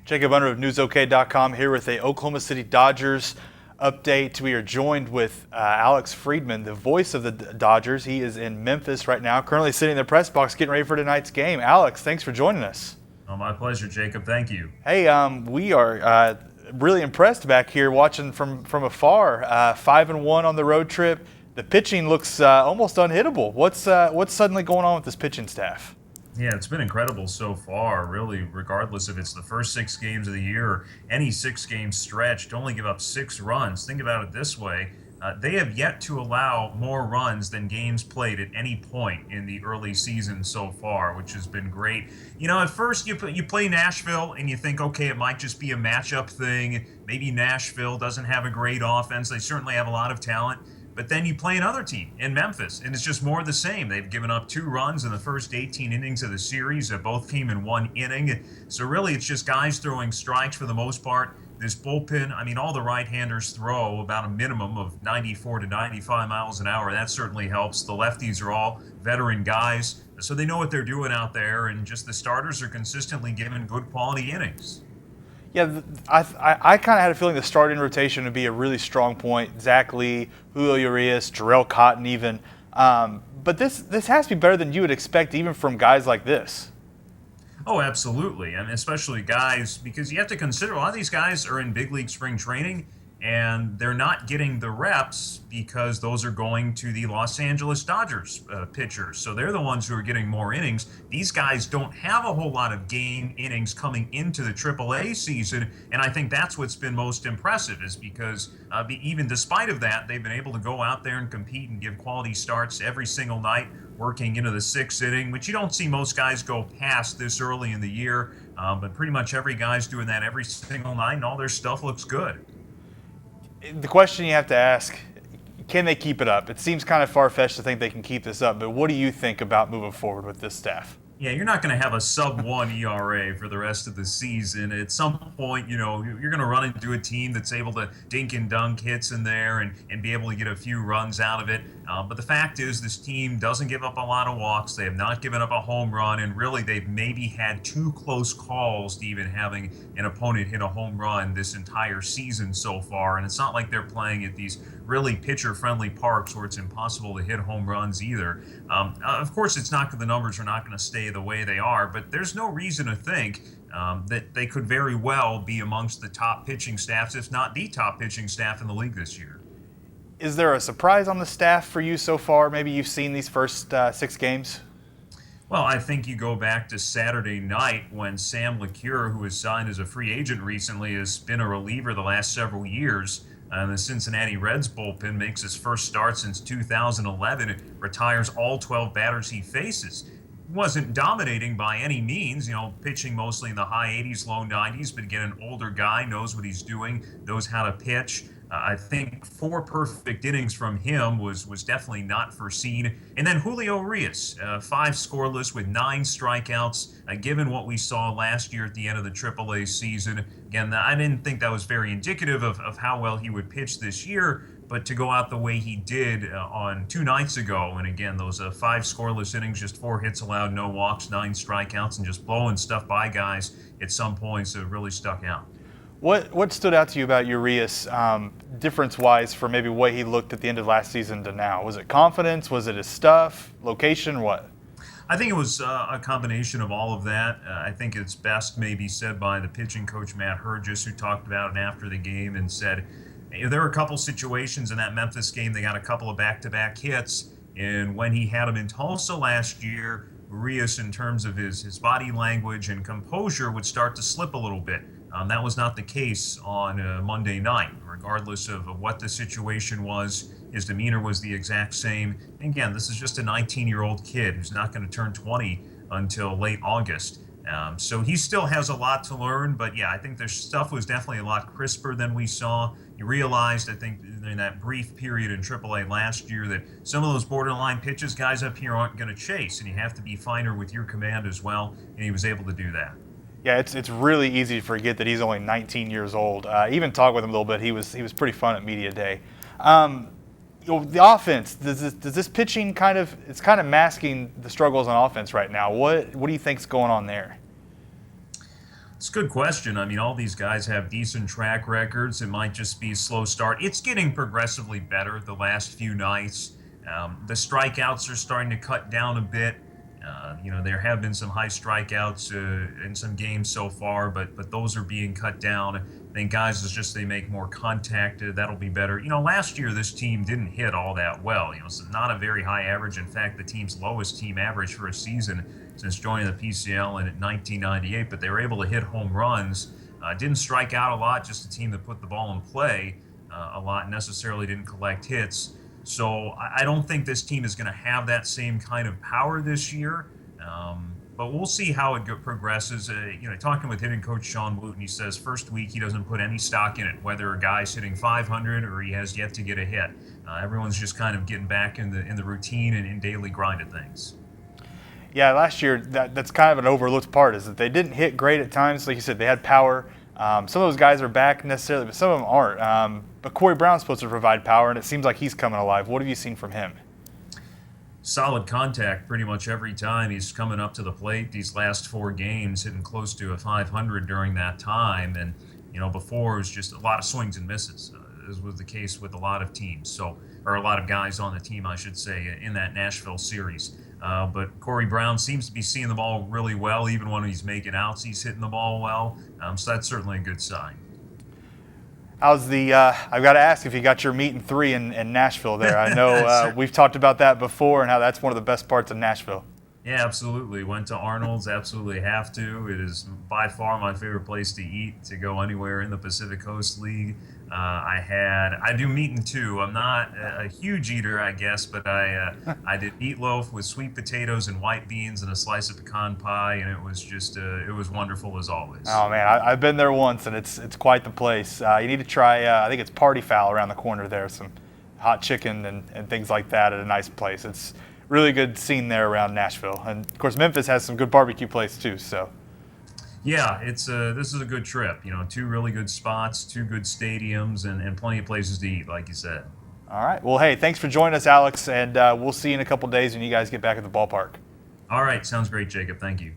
Jacob Unruh of NewsOK.com here with a Oklahoma City Dodgers update. We are joined with Alex Freedman, the voice of the Dodgers. He is in Memphis right now, currently sitting in the press box getting ready for tonight's game. Alex, thanks for joining us. Oh, my pleasure, Jacob. Thank you. Hey, we are really impressed back here watching from afar. 5-1 on the road trip. The pitching looks almost unhittable. What's suddenly going on with this pitching staff? Yeah, it's been incredible so far, really, regardless if it's the first 6 games of the year or any 6 game stretch, to only give up 6 runs. Think about it this way. They have yet to allow more runs than games played at any point in the early season so far, which has been great. You know, at first you play Nashville and you think, okay, it might just be a matchup thing. Maybe Nashville doesn't have a great offense. They certainly have a lot of talent. But then you play another team in Memphis, and it's just more of the same. They've given up 2 runs in the first 18 innings of the series. They both came in 1 inning. So really, it's just guys throwing strikes for the most part. This bullpen, I mean, all the right-handers throw about a minimum of 94 to 95 miles an hour. That certainly helps. The lefties are all veteran guys, so they know what they're doing out there, and just the starters are consistently giving good quality innings. Yeah, I kind of had a feeling the starting rotation would be a really strong point. Zach Lee, Julio Urias, Jarrell Cotton even. But this has to be better than you would expect even from guys like this. Oh, absolutely. I mean, especially guys, because you have to consider a lot of these guys are in big league spring training, and they're not getting the reps because those are going to the Los Angeles Dodgers pitchers. So they're the ones who are getting more innings. These guys don't have a whole lot of game innings coming into the AAA season, and I think that's what's been most impressive is because even despite of that, they've been able to go out there and compete and give quality starts every single night, working into the 6th inning, which you don't see most guys go past this early in the year, but pretty much every guy's doing that every single night, and all their stuff looks good. The question you have to ask, can they keep it up? It seems kind of far-fetched to think they can keep this up, but what do you think about moving forward with this staff? Yeah, you're not going to have a sub-1 ERA for the rest of the season. At some point, you know, you're going to run into a team that's able to dink and dunk hits in there and be able to get a few runs out of it. But the fact is this team doesn't give up a lot of walks. They have not given up a home run, and really they've maybe had 2 close calls to even having an opponent hit a home run this entire season so far. And it's not like they're playing at these really pitcher-friendly parks where it's impossible to hit home runs either. Of course, the numbers are not going to stay the way they are, but there's no reason to think that they could very well be amongst the top pitching staffs, if not the top pitching staff in the league this year. Is there a surprise on the staff for you so far? Maybe you've seen these first 6 games? Well, I think you go back to Saturday night when Sam LeCure, who was signed as a free agent recently, has been a reliever the last several years. The Cincinnati Reds bullpen makes his first start since 2011. It retires all 12 batters he faces. Wasn't dominating by any means, you know, pitching mostly in the high 80s, low 90s, but again, an older guy, knows what he's doing, knows how to pitch. I think 4 perfect innings from him was definitely not foreseen. And then Julio Urias, 5 scoreless with 9 strikeouts, given what we saw last year at the end of the AAA season. Again, I didn't think that was very indicative of how well he would pitch this year, but to go out the way he did on 2 nights ago, and again, those 5 scoreless innings, just 4 hits allowed, no walks, 9 strikeouts, and just blowing stuff by guys at some points, really stuck out. What stood out to you about Urias, difference-wise, for maybe what he looked at the end of last season to now? Was it confidence? Was it his stuff? Location? What? I think it was a combination of all of that. I think it's best maybe said by the pitching coach, Matt Hergis, who talked about it after the game and said, there were a couple situations in that Memphis game. They got a couple of back-to-back hits, and when he had them in Tulsa last year, Urias, in terms of his body language and composure, would start to slip a little bit. That was not the case on Monday night. Regardless of what the situation was, his demeanor was the exact same. And again, this is just a 19-year-old kid who's not going to turn 20 until late August. So he still has a lot to learn, but yeah, I think their stuff was definitely a lot crisper than we saw. You realized, I think, in that brief period in AAA last year that some of those borderline pitches guys up here aren't going to chase, and you have to be finer with your command as well, and he was able to do that. Yeah, it's really easy to forget that he's only 19 years old. Even talk with him a little bit. He was pretty fun at media day. The offense, does this pitching it's kind of masking the struggles on offense right now. What do you think's going on there? It's a good question. I mean, all these guys have decent track records. It might just be a slow start. It's getting progressively better the last few nights. The strikeouts are starting to cut down a bit. There have been some high strikeouts in some games so far, but those are being cut down. I think guys, it's just they make more contact. That'll be better. Last year this team didn't hit all that well. It's not a very high average. In fact, the team's lowest team average for a season since joining the PCL in 1998. But they were able to hit home runs. Didn't strike out a lot. Just a team that put the ball in play a lot. Necessarily didn't collect hits. So I don't think this team is going to have that same kind of power this year. But we'll see how it progresses. Talking with hitting coach Sean Wooten, he says first week he doesn't put any stock in it, whether a guy's hitting 500 or he has yet to get a hit. Everyone's just kind of getting back in the routine and in daily grind of things. Yeah, last year that's kind of an overlooked part is that they didn't hit great at times. Like you said, they had power. Some of those guys are back necessarily, but some of them aren't. But Corey Brown's supposed to provide power, and it seems like he's coming alive. What have you seen from him? Solid contact pretty much every time he's coming up to the plate. These last 4 games, hitting close to a 500 during that time. And, before it was just a lot of swings and misses, as was the case with a lot of teams. Or a lot of guys on the team, I should say, in that Nashville series. But Corey Brown seems to be seeing the ball really well. Even when he's making outs, he's hitting the ball well. So that's certainly a good sign. How's I've got to ask if you got your meet and 3 in Nashville there. I know we've talked about that before and how that's one of the best parts of Nashville. Yeah, absolutely. Went to Arnold's, absolutely have to. It is by far my favorite place to eat, to go anywhere in the Pacific Coast League. I do meat too. I'm not a huge eater, I guess, but I did meatloaf with sweet potatoes and white beans and a slice of pecan pie, and it was just it was wonderful as always. Oh man, I've been there once, and it's quite the place. You need to try. I think it's Party Fowl around the corner there. Some hot chicken and things like that at a nice place. It's really good scene there around Nashville, and of course Memphis has some good barbecue places too. So. Yeah, this is a good trip. 2 really good spots, 2 good stadiums, and plenty of places to eat, like you said. All right. Well, hey, thanks for joining us, Alex, and we'll see you in a couple days when you guys get back at the ballpark. All right, sounds great, Jacob. Thank you.